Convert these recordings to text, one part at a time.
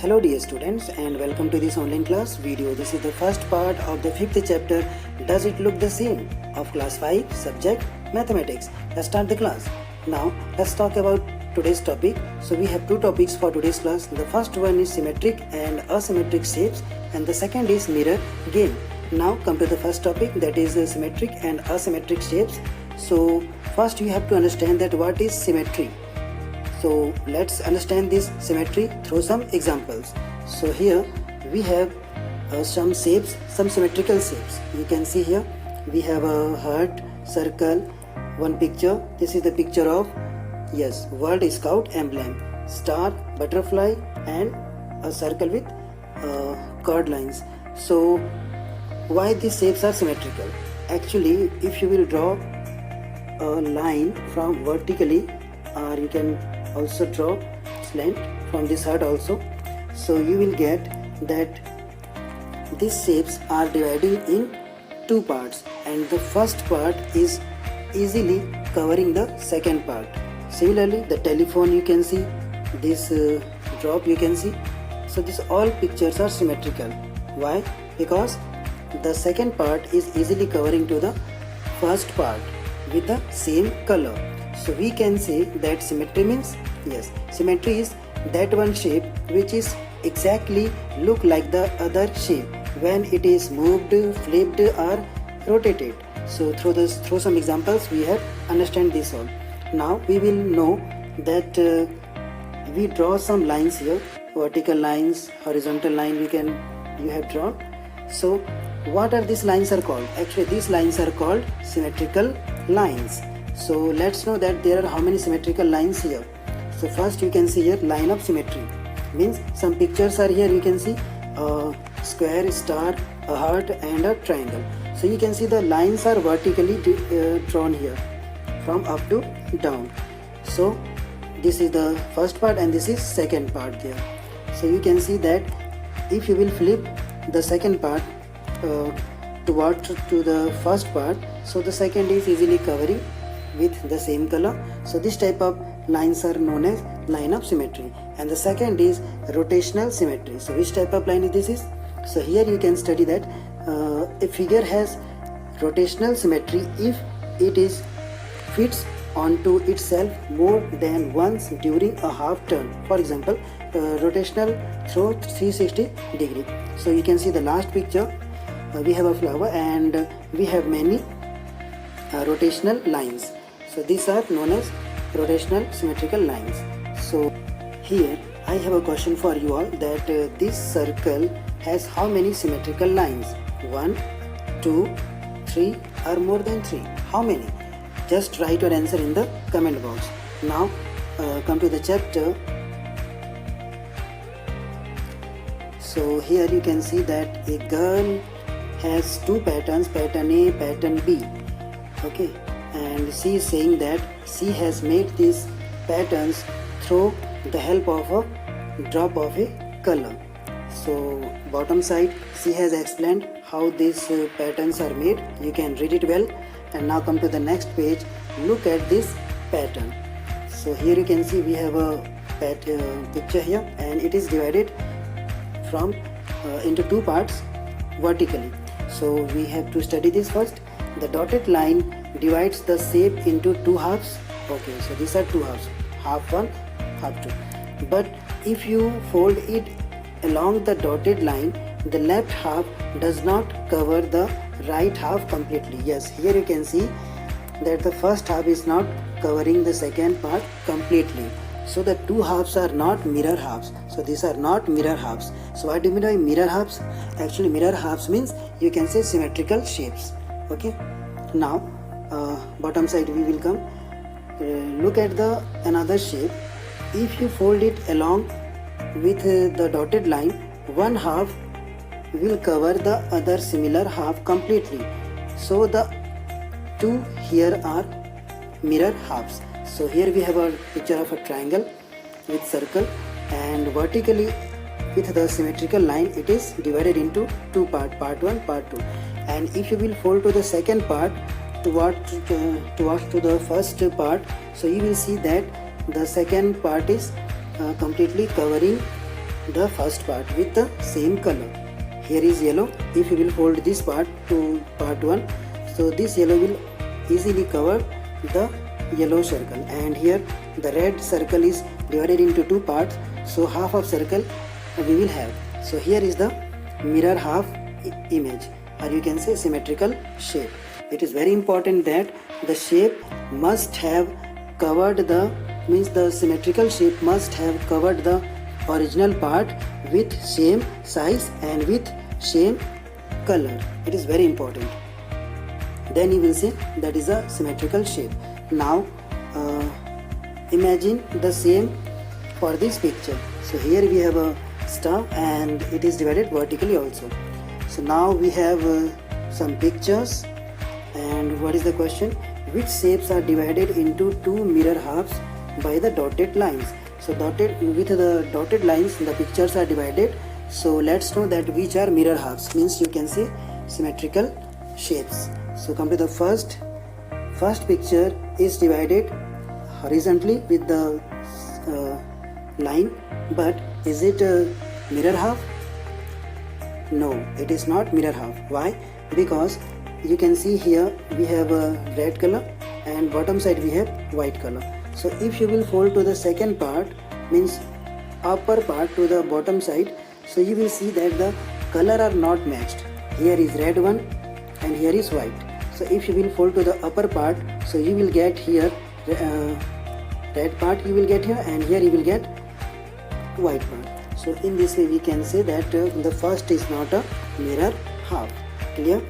Hello dear students and welcome to this online class video. This is the first part of the 5th chapter, Does It Look the Same? Of class 5 subject Mathematics. Let's start the class. Now let's talk about today's topic. So we have two topics for today's class. The first one is symmetric and asymmetric shapes and the second is mirror game. Now come to the first topic, that is symmetric and asymmetric shapes. So first you have to understand that what is symmetry. So let's understand this symmetry through some examples. So here we have some shapes, some symmetrical shapes. You can see here we have a heart, circle, one picture. This is the picture of World Scout emblem, star, butterfly and a circle with chord lines. So why these shapes are symmetrical? Actually, if you will draw a line from vertically, or you can also draw slant from this heart also, so you will get that these shapes are dividing in two parts and the first part is easily covering the second part. Similarly, the telephone, you can see this drop, you can see. So these all pictures are symmetrical. Why? Because the second part is easily covering to the first part with the same color. So we can say that symmetry means, symmetry is that one shape which is exactly look like the other shape when it is moved, flipped or rotated. So through some examples we have understand this all. Now we will know that we draw some lines here, vertical lines, horizontal line you have drawn. So what are these lines are called? Actually these lines are called symmetrical lines. So let's know that there are how many symmetrical lines here. So first you can see here line of symmetry, means some pictures are here. You can see a square, star, a heart and a triangle. So you can see the lines are vertically drawn here from up to down. So this is the first part and this is second part there. So you can see that if you will flip the second part toward to the first part, so the second is easily covering with the same color. So this type of lines are known as line of symmetry. And the second is rotational symmetry. So which type of line this is? So here you can study that a figure has rotational symmetry if it is fits onto itself more than once during a half turn. For example, rotational through 360 degree. So you can see the last picture, we have a flower and we have many rotational lines. So these are known as rotational symmetrical lines. So here I have a question for you all, that this circle has how many symmetrical lines? 1, 2, 3 or more than 3? How many? Just write your answer in the comment box. Now come to the chapter. So here you can see that a girl has two patterns, pattern A, pattern B. Okay, and she is saying that she has made these patterns through the help of a drop of a color. So bottom side she has explained how these patterns are made. You can read it well. And now come to the next page, look at this pattern. So here you can see we have a picture here and it is divided from into two parts vertically. So we have to study this first. The dotted line divides the shape into two halves. Okay, so these are two halves, half one, half two. But if you fold it along the dotted line, the left half does not cover the right half completely. Yes, here you can see that the first half is not covering the second part completely. So the two halves are not mirror halves. So these are not mirror halves. So what do you mean by mirror halves? Actually mirror halves means you can say symmetrical shapes. Okay. Now bottom side we will come. Look at the another shape. If you fold it along with the dotted line, one half will cover the other similar half completely. So the two here are mirror halves. So here we have a picture of a triangle with circle, and vertically with the symmetrical line it is divided into two parts, part 1, part 2. And if you will fold to the second part towards to the first part, so you will see that the second part is completely covering the first part with the same color. Here is yellow. If you will fold this part to part 1, so this yellow will easily cover the yellow circle, and here the red circle is divided into 2 parts, so half of circle we will have. So here is the mirror half image, or you can say symmetrical shape. It is very important that the shape must have covered the symmetrical shape must have covered the original part with same size and with same color. It is very important. Then you will say that is a symmetrical shape. Now imagine the same for this picture. So here we have a star and it is divided vertically also. So now we have some pictures, and what is the question? Which shapes are divided into 2 mirror halves by the dotted lines? So with the dotted lines the pictures are divided. So let's know that which are mirror halves, means you can say symmetrical shapes. So come to the first picture is divided horizontally with the line, but is it a mirror half? No, it is not mirror half. Why? Because you can see here we have a red color and bottom side we have white color. So if you will fold to the second part, means upper part to the bottom side, so you will see that the color are not matched. Here is red one and here is white. So if you will fold to the upper part, so you will get here red part you will get here, and here you will get white part. So in this way we can say that the first is not a mirror half. Clear?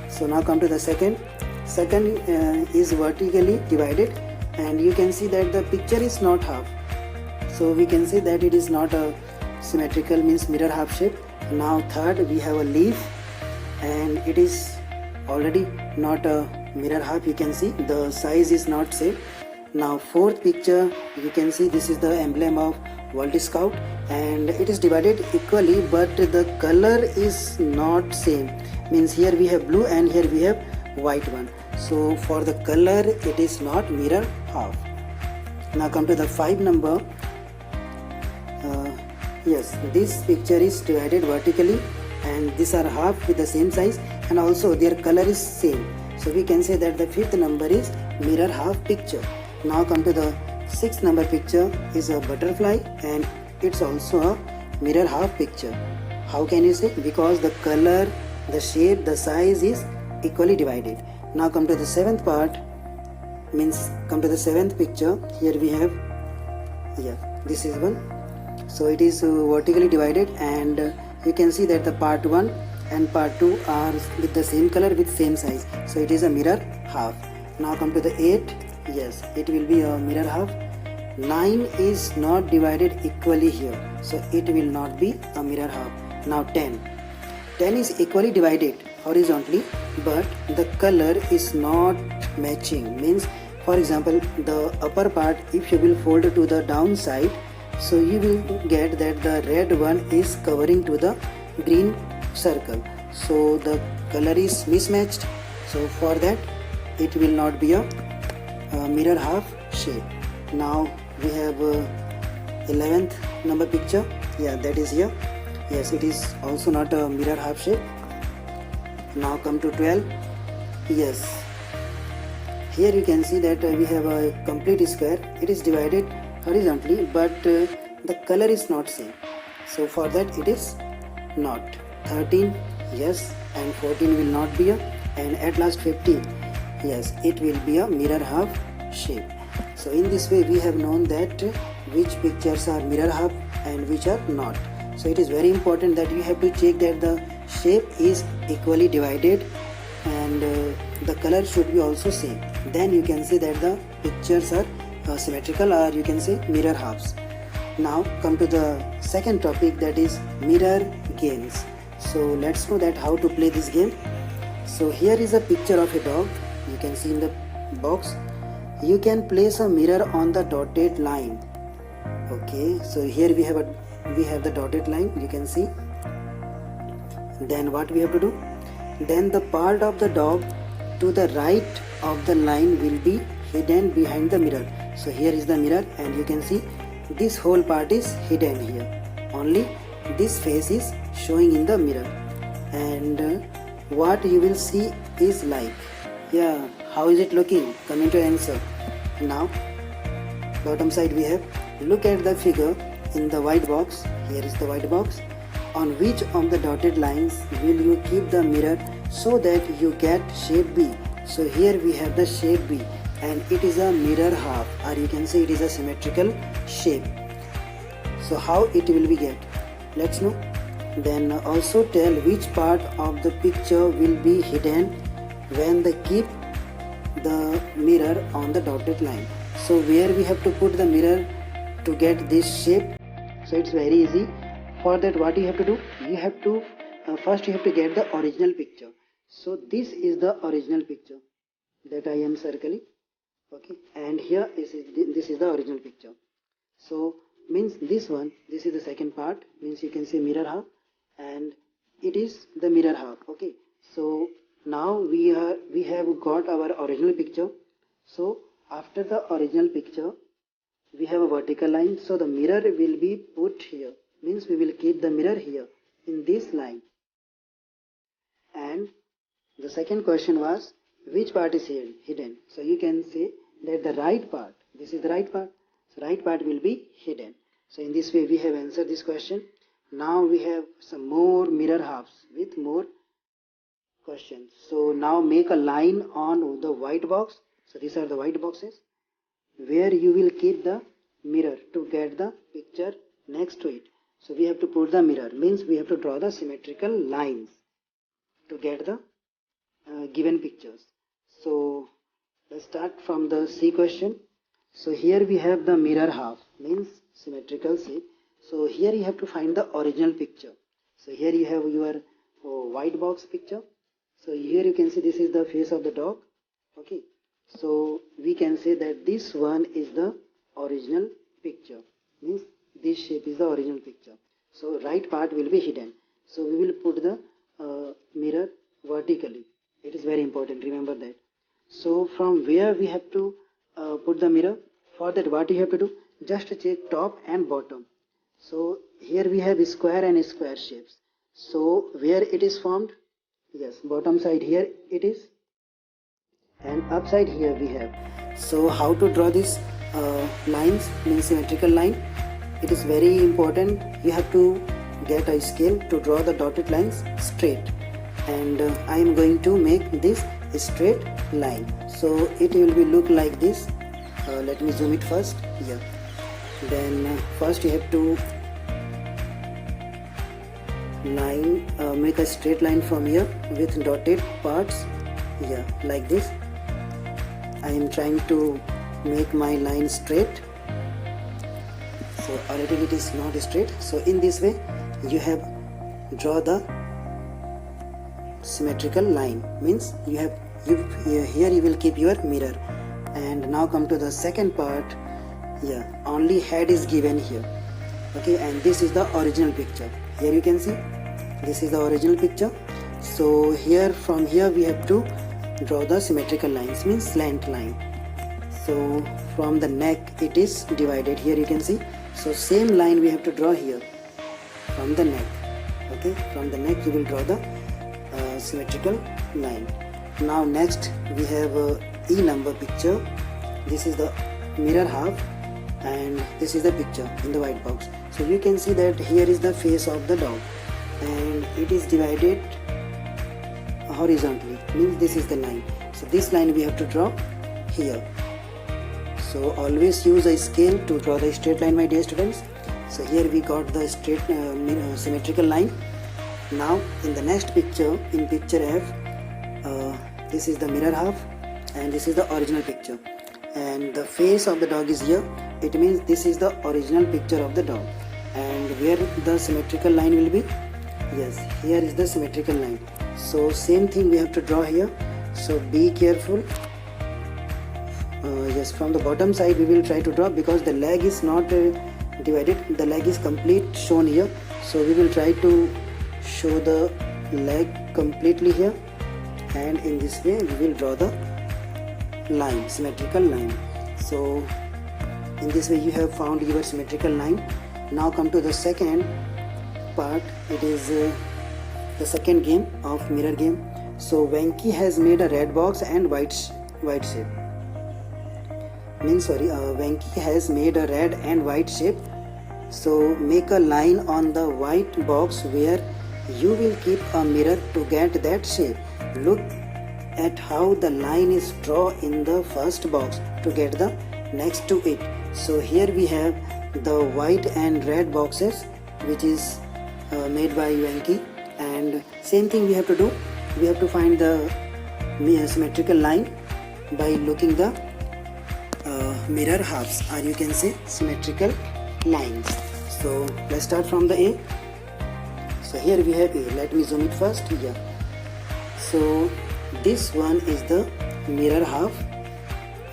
So now come to the second is vertically divided, and you can see that the picture is not half, so we can say that it is not a symmetrical, means mirror half shape. Now third we have a leaf, and it is already not a mirror half. You can see the size is not same. Now fourth picture, you can see this is the emblem of World Scout, and it is divided equally, but the color is not same, means here we have blue and here we have white one. So for the color it is not mirror half. Now come to the 5 number. Yes, this picture is divided vertically, and these are half with the same size, and also their color is same. So we can say that the 5th number is mirror half picture. Now come to the 6th number picture is a butterfly, and it's also a mirror half picture. How can you say? Because the color, the shape, the size is equally divided. Now come to the 7th part, means come to the 7th picture. Here we have, this is one. So it is vertically divided, and you can see that the part 1 and part 2 are with the same color with same size. So it is a mirror half. Now come to the 8. Yes, it will be a mirror half. 9 is not divided equally here, so it will not be a mirror half. Now 10 is equally divided horizontally, but the color is not matching, means for example the upper part, if you will fold to the downside, so you will get that the red one is covering to the green circle, so the color is mismatched. So for that it will not be a mirror half shape. Now we have 11th number picture. That is here. Yes, it is also not a mirror half shape. Now come to 12. Yes, here you can see that we have a complete square. It is divided horizontally, but the color is not same, so for that it is not. 13, yes, and 14 will not be a, and at last 15, yes, it will be a mirror half shape. So in this way we have known that which pictures are mirror half and which are not. So it is very important that you have to check that the shape is equally divided and the color should be also same. Then you can say that the pictures are symmetrical, or you can say mirror halves. Now come to the second topic, that is mirror games. So let's know that how to play this game. So here is a picture of a dog. You can see in the box. You can place a mirror on the dotted line. Okay, so here we have the dotted line, you can see. Then what we have to do? Then the part of the dog to the right of the line will be hidden behind the mirror. So here is the mirror, and you can see this whole part is hidden here. Only this face is showing in the mirror, and what you will see is like, yeah, how is it looking? Comment your answer. Now bottom side we have, look at the figure in the white box. Here is the white box. On which of the dotted lines will you keep the mirror so that you get shape B? So here we have the shape B, and it is a mirror half, or you can say it is a symmetrical shape. So how it will be get? Let's know. Then also tell which part of the picture will be hidden when they keep the mirror on the dotted line. So where we have to put the mirror to get this shape? So it's very easy. For that, what you have to do? You have to first you have to get the original picture. So this is the original picture that I am circling. Okay, and here this is the original picture. So means this one, this is the second part, means you can say mirror half, and it is the mirror half. Okay, so now we have got our original picture. So after the original picture we have a vertical line, so the mirror will be put here, means we will keep the mirror here in this line. And the second question was, which part is hidden? So you can say that the right part, this is the right part, so right part will be hidden. So in this way we have answered this question. Now we have some more mirror halves with more questions. So now make a line on the white box. So these are the white boxes where you will keep the mirror to get the picture next to it. So we have to put the mirror, means we have to draw the symmetrical lines to get the given pictures. So let's start from the C question. So here we have the mirror half, means symmetrical shape. So here you have to find the original picture. So here you have your white box picture. So here you can see this is the face of the dog. Okay, so we can say that this one is the original picture, means this shape is the original picture. So right part will be hidden. So we will put the mirror vertically. It is very important, remember that. So from where we have to put the mirror? For that, what you have to do? Just check top and bottom. So here we have square and square shapes. So where it is formed? Yes, bottom side here it is, and upside here we have. So how to draw these lines, means symmetrical line? It is very important. You have to get a scale to draw the dotted lines straight, and I am going to make this a straight line. So it will be look like this. Let me zoom it first. Yeah. Then first you have to make a straight line from here with dotted parts. Yeah, like this. I am trying to make my line straight. So already it is not straight. So in this way you have draw the symmetrical line, means here you will keep your mirror. And now come to the second part. Yeah, only head is given here. Okay, and this is the original picture. Here you can see this is the original picture. So here, from here we have to draw the symmetrical lines, means slant line. So from the neck it is divided. Here you can see. So same line we have to draw here from the neck. Okay, from the neck you will draw the symmetrical line. Now next we have E number picture. This is the mirror half, and this is the picture in the white box. So you can see that here is the face of the dog, and it is divided horizontally, means this is the line. So this line we have to draw here. So always use a scale to draw the straight line, my dear students. So here we got the straight symmetrical line. Now in the next picture, in picture F, this is the mirror half, and this is the original picture, and the face of the dog is here. It means this is the original picture of the dog. And where the symmetrical line will be? Yes, here is the symmetrical line. So same thing we have to draw here. So be careful. Yes, from the bottom side we will try to draw, because the leg is not divided, the leg is complete shown here. So we will try to show the leg completely here, and in this way we will draw the line, symmetrical line. So in this way you have found your symmetrical line. Now come to the second part, it is the second game of mirror game. So Venki has made a red box and white shape. Venki has made a red and white shape. So make a line on the white box where you will keep a mirror to get that shape. Look at how the line is drawn in the first box to get the next to it. So here we have the white and red boxes which is made by Venki, and same thing we have to do. We have to find the symmetrical line by looking the mirror halves, or you can say symmetrical lines. So let's start from the A. So here we have A. Let me zoom it first. Yeah. So this one is the mirror half.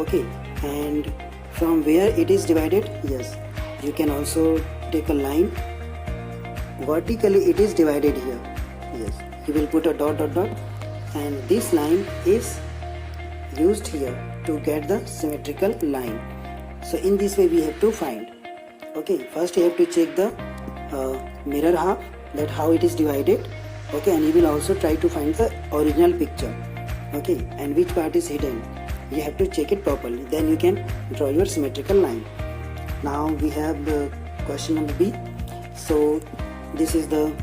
Okay. And from where it is divided? Yes. You can also take a line. Vertically it is divided here. Yes. You will put a dot dot dot, and this line is used here to get the symmetrical line. So in this way we have to find. Okay, first you have to check the mirror half, that how it is divided. Okay, and you will also try to find the original picture. Okay, and which part is hidden. You have to check it properly. Then you can draw your symmetrical line. Now we have the question number B. So this is the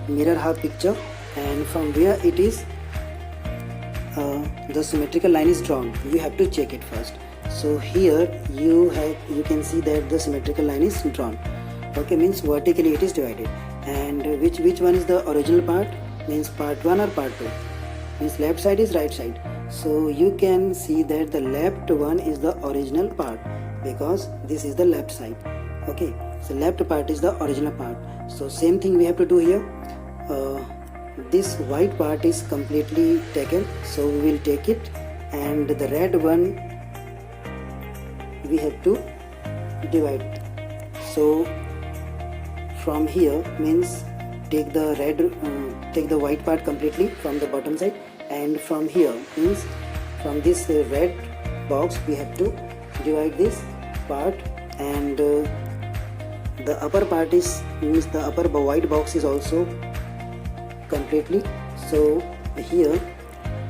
mirror half picture, and from where it is the symmetrical line is drawn, you have to check it first. So here you can see that the symmetrical line is drawn. Okay, means vertically it is divided. And which one is the original part? Means part 1 or part 2? Means left side is right side. So you can see that the left one is the original part, because this is the left side. Okay, so left part is the original part. So same thing we have to do here. This white part is completely taken, so we will take it, and the red one we have to divide. So from here means take the white part completely from the bottom side, and from here means from this red box we have to divide this part, and the upper part is means the upper white box is also completely. So here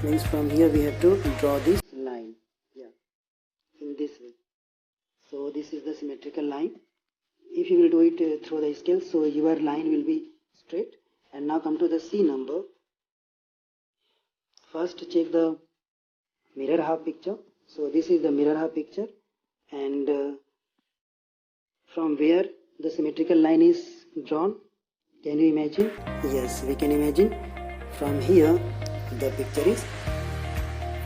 means from here we have to draw this line, yeah, in this way. So this is the symmetrical line. If you will do it through the scale, so your line will be straight. And now come to the C number. First check the mirror half picture. So this is the mirror half picture, and from where the symmetrical line is drawn, can you imagine? Yes, we can imagine. From here the picture is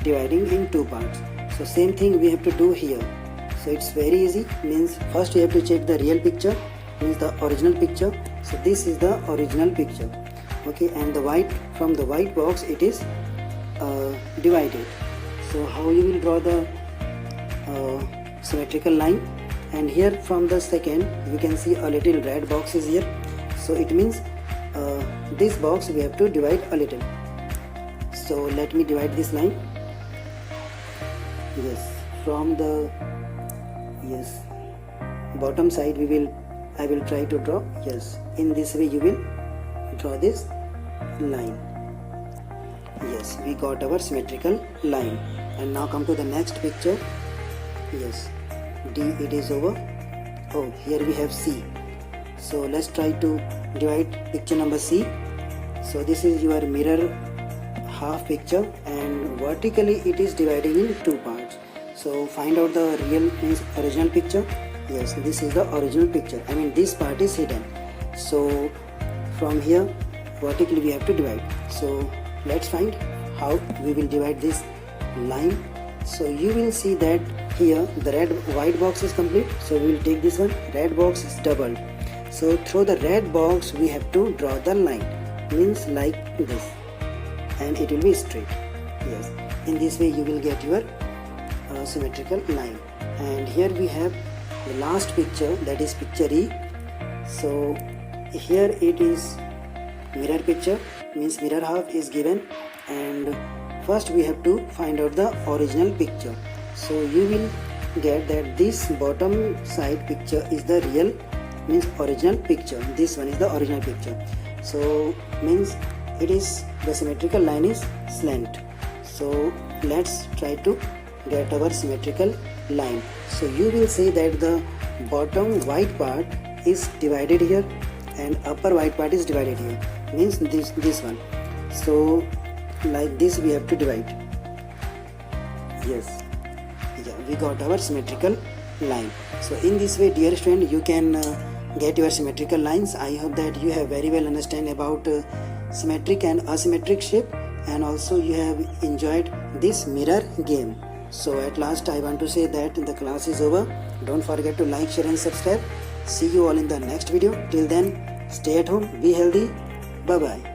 dividing in two parts. So same thing we have to do here. So it's very easy. Means first you have to check the real picture, means the original picture. So this is the original picture. Okay, and from the white box it is divided. So how you will draw the symmetrical line? And here from the second you can see a little red box is here. So it means this box we have to divide a little. So let me divide this line. Yes, from the bottom side I will try to draw. Yes, in this way you will draw this line. Yes, we got our symmetrical line. And now come to the next picture. Yes, D it is over. Oh, here we have C. So let's try to divide picture number C. So this is your mirror half picture, and vertically it is dividing in two parts. So find out the original picture. Yes, this is the original picture. I mean this part is hidden. So from here vertically we have to divide. So let's find how we will divide this line. So you will see that here the white box is complete. So we will take this one. Red box is doubled. So through the red box we have to draw the line. Means like this, and it will be straight. Yes, in this way you will get your symmetrical line. And here we have the last picture, that is picture E. So here it is mirror picture, means mirror half is given, and first we have to find out the original picture. So you will get that this bottom side picture is the real means original picture. This one is the original picture. So means it is the symmetrical line is slant. So let's try to get our symmetrical line. So you will see that the bottom white part is divided here and upper white part is divided here, means this one. So like this we have to divide. Yes, yeah, we got our symmetrical line. So in this way, dear student, you can get your symmetrical lines. I hope that you have very well understand about symmetric and asymmetric shape, and also you have enjoyed this mirror game. So at last I want to say that the class is over. Don't forget to like, share and subscribe. See you all in the next video. Till then, stay at home, be healthy. Bye bye.